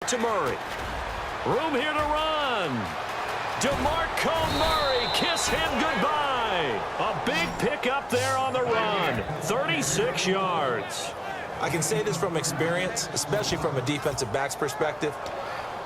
To Murray. Room here to run. DeMarco Murray, kiss him goodbye. A big pickup there on the run. 36 yards. I can say this from experience, especially from a defensive back's perspective.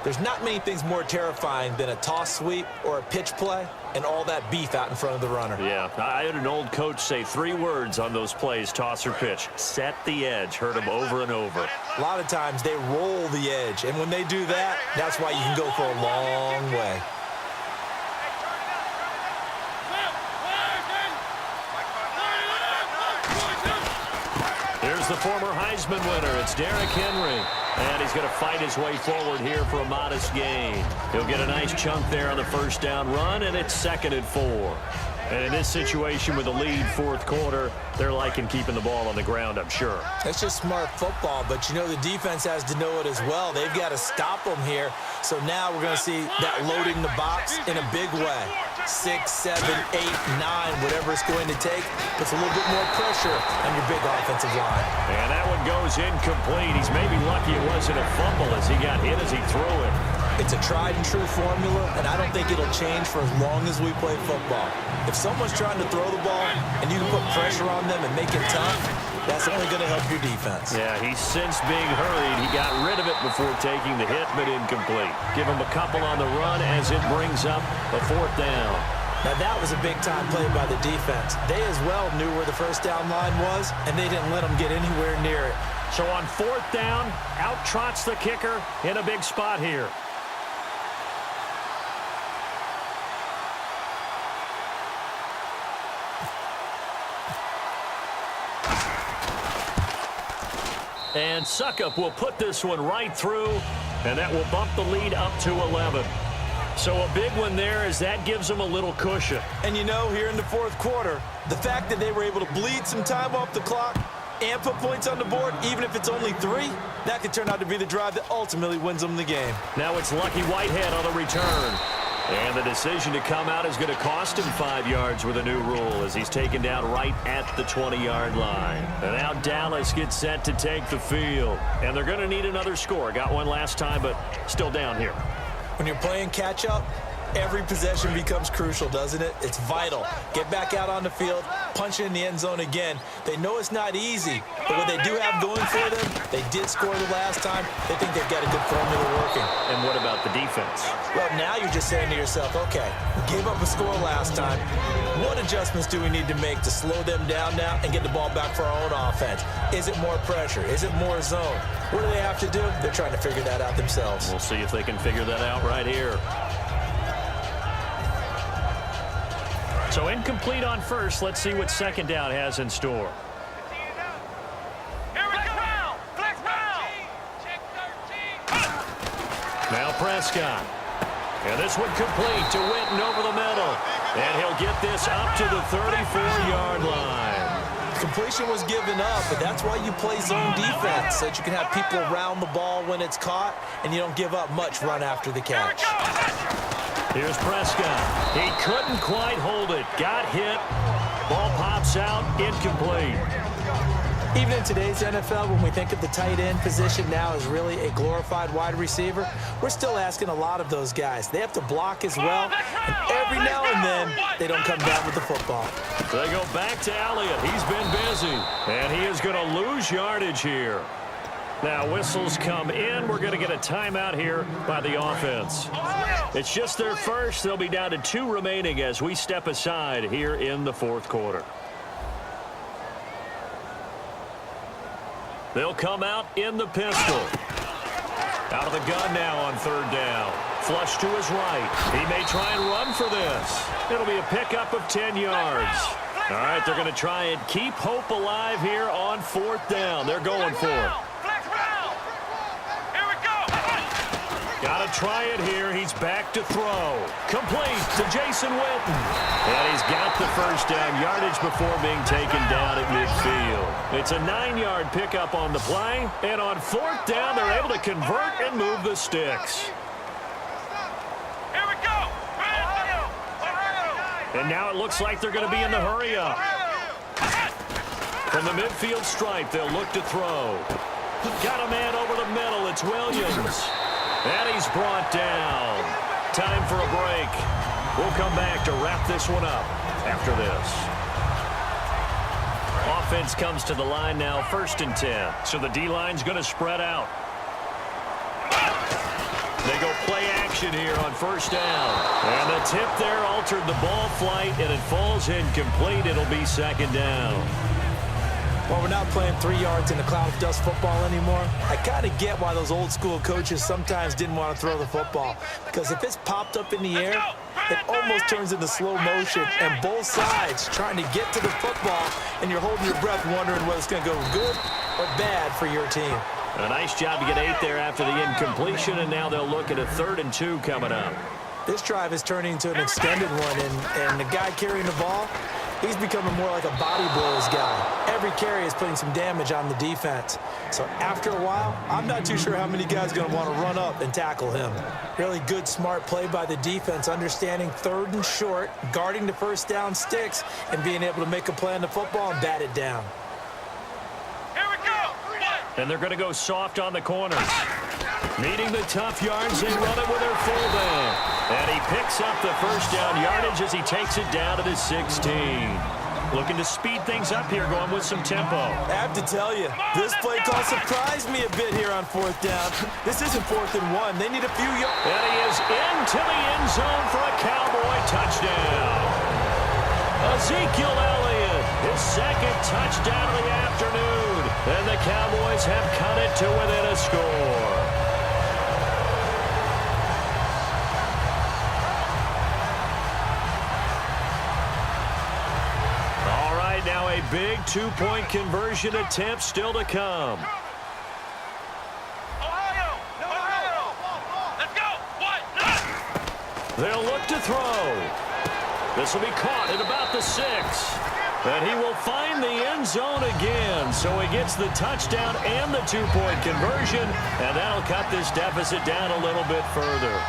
There's not many things more terrifying than a toss sweep or a pitch play and all that beef out in front of the runner. Yeah, I had an old coach say 3 words on those plays, toss or pitch. Set the edge. Heard him over and over. A lot of times they roll the edge, and when they do that, that's why you can go for a long way. Here's the former Heisman winner. It's Derrick Henry. And he's going to fight his way forward here for a modest gain. He'll get a nice chunk there on the first down run, and it's 2nd and 4. And in this situation with a lead 4th quarter, they're liking keeping the ball on the ground, I'm sure. That's just smart football, but you know the defense has to know it as well. They've got to stop them here. So now we're going to see that loading the box in a big way. 6, 7, 8, 9, whatever it's going to take, puts a little bit more pressure on your big offensive line. And that one goes incomplete. He's maybe lucky it wasn't a fumble as he got hit as he threw it. It's a tried and true formula, and I don't think it'll change for as long as we play football. If someone's trying to throw the ball and you can put pressure on them and make it tough, that's only going to help your defense. Yeah, he's since being hurried. He got rid of it before taking the hit, but incomplete. Give him a couple on the run as it brings up a 4th down. Now, that was a big-time play by the defense. They as well knew where the first down line was, and they didn't let them get anywhere near it. So on 4th down, out trots the kicker in a big spot here. And Suckup will put this one right through, and that will bump the lead up to 11. So a big one there as that gives them a little cushion. And you know, here in the 4th quarter, the fact that they were able to bleed some time off the clock and put points on the board, even if it's only 3, that could turn out to be the drive that ultimately wins them the game. Now it's Lucky Whitehead on the return. And the decision to come out is going to cost him 5 yards with a new rule as he's taken down right at the 20-yard line. And now Dallas gets set to take the field. And they're going to need another score. Got one last time, but still down here. When you're playing catch-up, every possession becomes crucial, doesn't it? It's vital. Get back out on the field, punch it in the end zone again. They know it's not easy, but what they do have going for them, they did score the last time. They think they've got a good formula working. And what about the defense? Well, now you're just saying to yourself, okay, we gave up a score last time. What adjustments do we need to make to slow them down now and get the ball back for our own offense? Is it more pressure? Is it more zone? What do they have to do? They're trying to figure that out themselves. We'll see if they can figure that out right here. So incomplete on first. Let's see what 2nd down has in store. Now Prescott. And this one complete to Witten over the middle. And he'll get this up to the 34-yard line. Completion was given up, but that's why you play zone defense, so that you can have people around the ball when it's caught, and you don't give up much run after the catch. Here's Prescott. He couldn't quite hold it. Got hit. Ball pops out. Incomplete. Even in today's NFL, when we think of the tight end position now as really a glorified wide receiver, we're still asking a lot of those guys. They have to block as well, and every now and then, they don't come down with the football. They go back to Elliott. He's been busy, and he is going to lose yardage here. Now, whistles come in. We're going to get a timeout here by the offense. It's just their first. They'll be down to 2 remaining as we step aside here in the 4th quarter. They'll come out in the pistol. Out of the gun now on 3rd down. Flush to his right. He may try and run for this. It'll be a pickup of 10 yards. All right, they're going to try and keep hope alive here on 4th down. They're going for it. Got to try it here. He's back to throw. Complete to Jason Witten. And he's got the first down yardage before being taken down at midfield. It's a 9-yard pickup on the play. And on 4th down, they're able to convert and move the sticks. And now it looks like they're going to be in the hurry up. From the midfield stripe, they'll look to throw. Got a man over the middle. It's Williams. brought down. Time for a break. We'll come back to wrap this one up after this. Offense comes to the line now, 1st and 10. So the D-line's going to spread out. They go play action here on 1st down. And the tip there altered the ball flight, and it falls incomplete. It'll be 2nd down. Well, we're not playing 3 yards in a cloud of dust football anymore. I kind of get why those old school coaches sometimes didn't want to throw the football. Because if it's popped up in the air, it almost turns into slow motion. And both sides trying to get to the football, and you're holding your breath wondering whether it's going to go good or bad for your team. A nice job to get 8 there after the incompletion, and now they'll look at a 3rd and 2 coming up. This drive is turning into an extended one, and the guy carrying the ball, he's becoming more like a body blows guy. Every carry is putting some damage on the defense. So after a while, I'm not too sure how many guys are going to want to run up and tackle him. Really good, smart play by the defense, understanding 3rd and short, guarding the 1st down sticks, and being able to make a play on the football and bat it down. And they're going to go soft on the corners. Needing the tough yards, they run it with their fullback. And he picks up the 1st down yardage as he takes it down to the 16. Looking to speed things up here, going with some tempo. I have to tell you, this play call surprised me a bit here on 4th down. This isn't 4th and 1. They need a few yards. And he is into the end zone for a Cowboy touchdown. Ezekiel Elliott, his 2nd touchdown of the afternoon. And the Cowboys have cut it to within a score. All right, now a big 2-point conversion attempt still to come. Let's go. They'll look to throw. This will be caught at about the 6. And he will find the end zone again. So he gets the touchdown and the 2-point conversion. And that'll cut this deficit down a little bit further.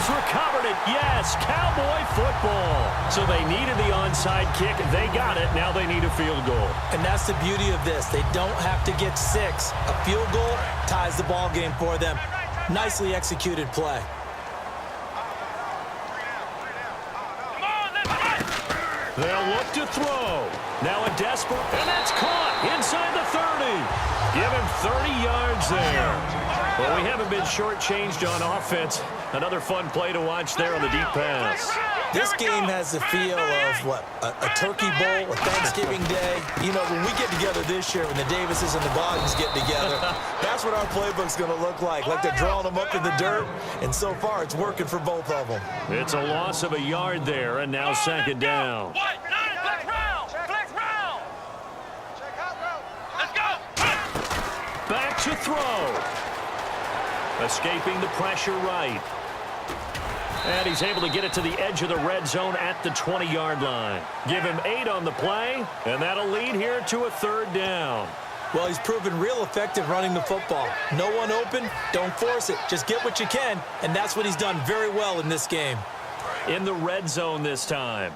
Recovered it. Yes, Cowboy football. So they needed the onside kick. They got it. Now they need a field goal. And that's the beauty of this. They don't have to get 6. A field goal ties the ball game for them. Nicely executed play. They'll look to throw. Now a desperate, and that's caught inside the 30. Give him 30 yards there. Well, we haven't been shortchanged on offense. Another fun play to watch there on the deep pass. This game has the feel of, what, a turkey bowl, a Thanksgiving day. You know, when we get together this year, when the Davises and the Bogdans get together, that's what our playbook's going to look like. Like they're drawing them up in the dirt, and so far it's working for both of them. It's a loss of a yard there, and now 2nd down. Back to throw. Escaping the pressure right. And he's able to get it to the edge of the red zone at the 20-yard line. Give him 8 on the play, and that'll lead here to a 3rd down. Well, he's proven real effective running the football. No one open, don't force it. Just get what you can, and that's what he's done very well in this game. In the red zone this time.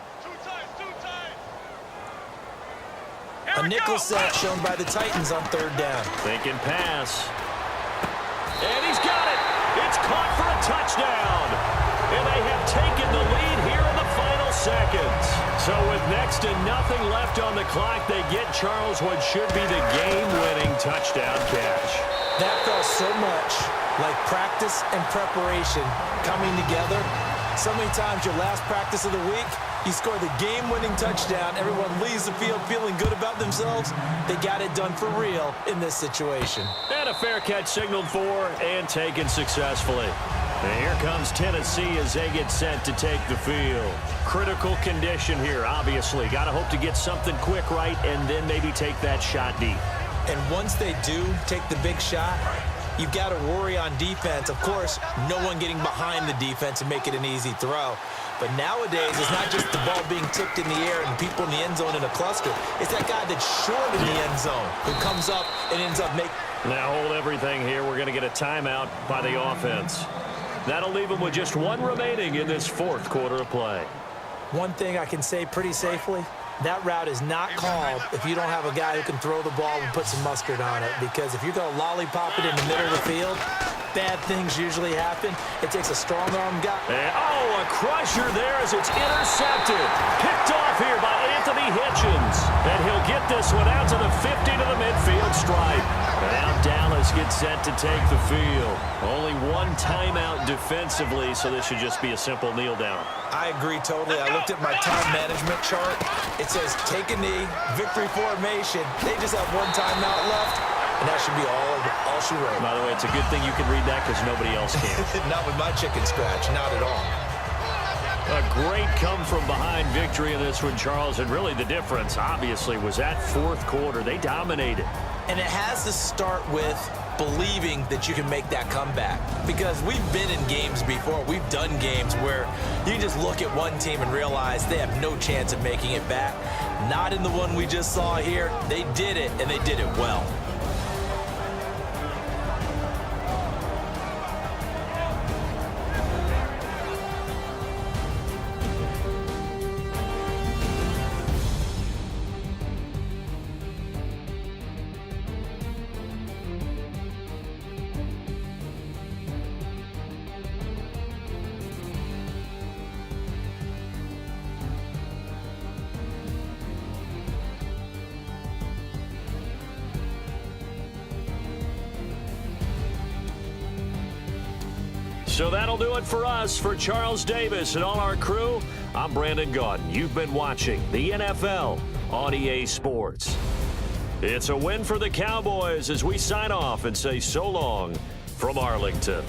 A nickel set shown by the Titans on 3rd down. Thinking pass. And he's got it. It's caught for a touchdown. And they have taken the lead here in the final seconds. So with next to nothing left on the clock, they get Charles what should be the game-winning touchdown catch. That felt so much like practice and preparation coming together. So many times your last practice of the week, you score the game-winning touchdown. Everyone leaves the field feeling good about themselves. They got it done for real in this situation. And a fair catch signaled for and taken successfully. And here comes Tennessee as they get set to take the field. Critical condition here, obviously. Got to hope to get something quick right and then maybe take that shot deep. And once they do take the big shot, you've got to worry on defense. Of course, no one getting behind the defense and make it an easy throw. But nowadays, it's not just the ball being tipped in the air and people in the end zone in a cluster. It's that guy that's short in the end zone who comes up and ends up making. Now hold everything here. We're going going to get a timeout by the offense. That'll leave them with just one remaining in this fourth quarter of play. One thing I can say pretty safely, that route is not called if you don't have a guy who can throw the ball and put some mustard on it. Because if you're going to lollipop it in the middle of the field, bad things usually happen. It takes a strong-arm guy. And, a crusher there as it's intercepted. Picked off here by Anthony Hitchens. And he'll get this one out to the 50 to the midfield stripe. And now Dallas gets set to take the field. Only one timeout defensively, so this should just be a simple kneel down. I agree totally. I looked at my time management chart. It says take a knee, victory formation. They just have one timeout left, and that should be all she wrote. By the way, it's a good thing you can read that because nobody else can. Not with my chicken scratch, not at all. A great come-from-behind victory in this one, Charles, and really the difference, obviously, was that fourth quarter. They dominated. And it has to start with believing that you can make that comeback. Because we've been in games before. We've done games where you just look at one team and realize they have no chance of making it back. Not in the one we just saw here. They did it, and they did it well. So that'll do it for us. For Charles Davis and all our crew, I'm Brandon Gaudin. You've been watching the NFL on EA Sports. It's a win for the Cowboys as we sign off and say so long from Arlington.